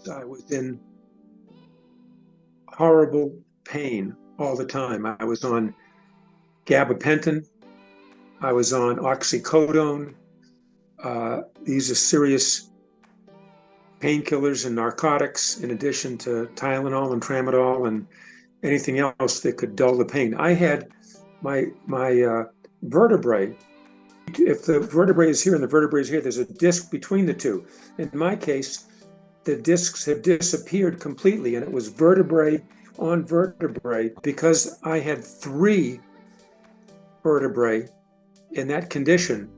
I was in horrible pain all the time. I was on gabapentin. I was on oxycodone. These are serious painkillers and narcotics, in addition to Tylenol and Tramadol and anything else that could dull the pain. I had my vertebrae. If the vertebrae is here and the vertebrae is here, there's a disc between the two. In my case, the discs have disappeared completely, and it was vertebrae on vertebrae. Because I had 3 vertebrae in that condition,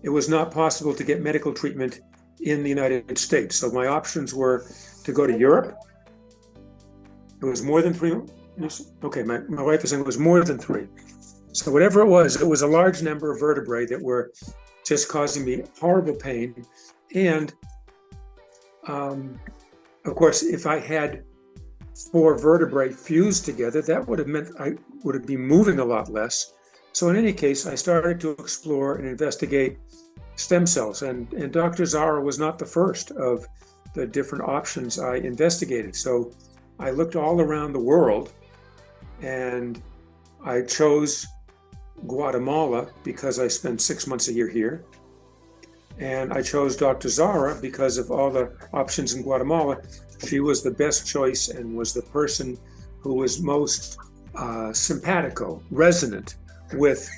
it was not possible to get medical treatment in the United States. So my options were to go to Europe. It was more than 3. Okay, my wife is saying it was more than 3. So whatever it was a large number of vertebrae that were just causing me horrible pain. And of course, if I had 4 vertebrae fused together, that would have meant I would be moving a lot less. So in any case, I started to explore and investigate stem cells. And Dr. Zahra was not the first of the different options I investigated. So I looked all around the world, and I chose Guatemala because I spent 6 months a year here. And I chose Dr. Zahra because of all the options in Guatemala. She was the best choice and was the person who was most simpatico, resonant with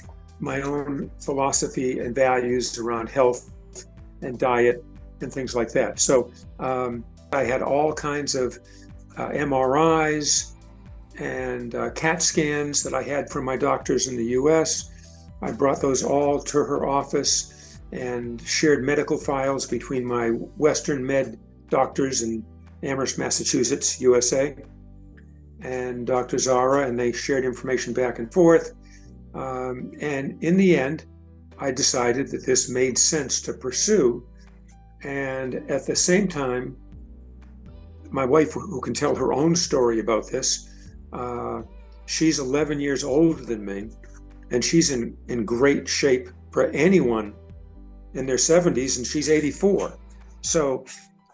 my own philosophy and values around health and diet and things like that. So I had all kinds of MRIs and CAT scans that I had from my doctors in the US. I brought those all to her office and shared medical files between my Western Med doctors in Amherst, Massachusetts, USA, and Dr. Zahra, and they shared information back and forth. And in the end, I decided that this made sense to pursue. And at the same time, my wife, who can tell her own story about this, she's 11 years older than me, and she's in great shape for anyone in their 70s, and she's 84. So,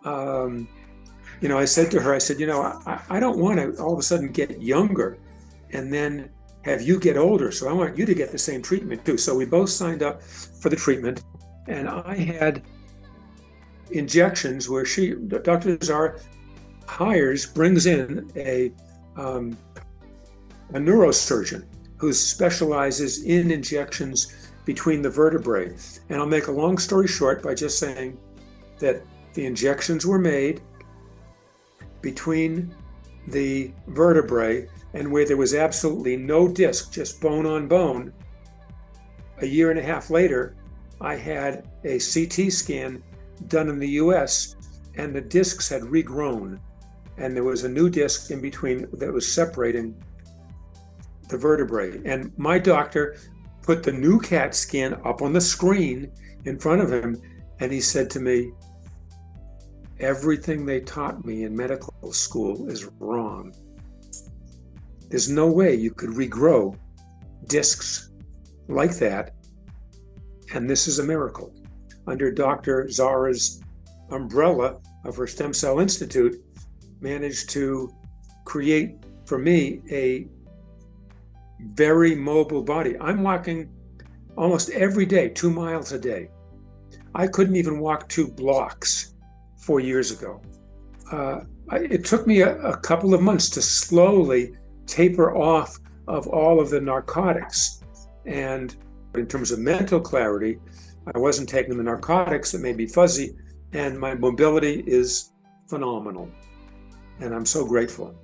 I said to her, I said, I don't want to all of a sudden get younger and then have you get older. So I want you to get the same treatment too. So we both signed up for the treatment, and I had injections where Dr. Zahra brings in a neurosurgeon who specializes in injections between the vertebrae. And I'll make a long story short by just saying that the injections were made between the vertebrae, and where there was absolutely no disc, just bone on bone. A year and a half later, I had a CT scan done in the US, and the discs had regrown, and there was a new disc in between that was separating the vertebrae. And my doctor put the new CAT scan up on the screen in front of him, and he said to me, "Everything they taught me in medical school is wrong. There's no way you could regrow discs like that, and this is a miracle." Under Dr. Zahra's umbrella of her Stem Cell Institute, managed to create for me a very mobile body. I'm walking almost every day, 2 miles a day. I couldn't even walk 2 blocks 4 years ago. It took me a couple of months to slowly taper off of all of the narcotics. And in terms of mental clarity, I wasn't taking the narcotics that made me fuzzy, and my mobility is phenomenal. And I'm so grateful.